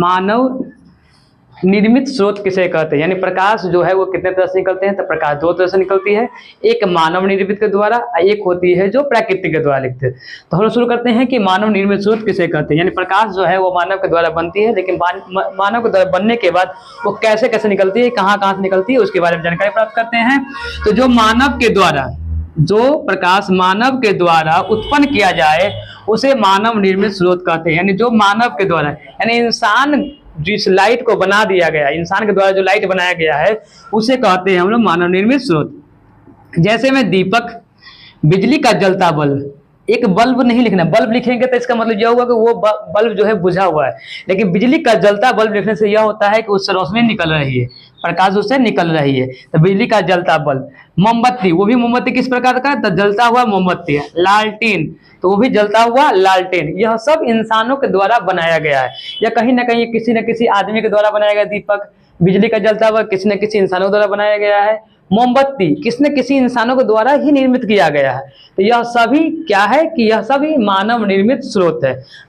मानव निर्मित स्रोत किसे कहते हैं, यानी प्रकाश जो है वो कितने तरह से निकलते हैं, तो प्रकाश दो तरह से निकलती है, एक मानव निर्मित के द्वारा, एक होती है जो प्रकृति के द्वारा लिखते हैं। तो हम लोग शुरू करते हैं कि मानव निर्मित स्रोत किसे कहते हैं, यानी प्रकाश जो है वो मानव के द्वारा बनती है, लेकिन मानव के द्वारा बनने के बाद वो कैसे कैसे निकलती है, कहाँ कहाँ से निकलती है, उसके बारे में जानकारी प्राप्त करते हैं। तो जो मानव के द्वारा, जो प्रकाश मानव के द्वारा उत्पन्न किया जाए उसे मानव निर्मित स्रोत कहते हैं, यानी जो मानव के द्वारा, यानी इंसान जिस लाइट को बना दिया गया, इंसान के द्वारा जो लाइट बनाया गया है उसे कहते हैं हम लोग मानव निर्मित स्रोत। जैसे में दीपक, बिजली का जलता बल्ब, एक बल्ब नहीं लिखना, बल्ब लिखेंगे तो इसका मतलब यह होगा कि वो बल्ब जो है बुझा हुआ है, लेकिन बिजली का जलता बल्ब लिखने से यह होता है कि उससे रोशनी निकल रही है, प्रकाश उससे निकल रही है, तो बिजली का जलता बल्ब। मोमबत्ती, वो भी मोमबत्ती किस प्रकार का है, तो जलता हुआ मोमबत्ती है। लालटेन, तो वो भी जलता हुआ लालटेन। यह सब इंसानों के द्वारा बनाया गया है, या कहीं ना कहीं किसी न किसी आदमी के द्वारा बनाया गया। दीपक, बिजली का जलता हुआ किसी न किसी इंसानों के द्वारा बनाया गया है। मोमबत्ती किसी न किसी इंसानों के द्वारा ही निर्मित किया गया है। तो यह सभी क्या है कि यह सभी मानव निर्मित स्रोत है।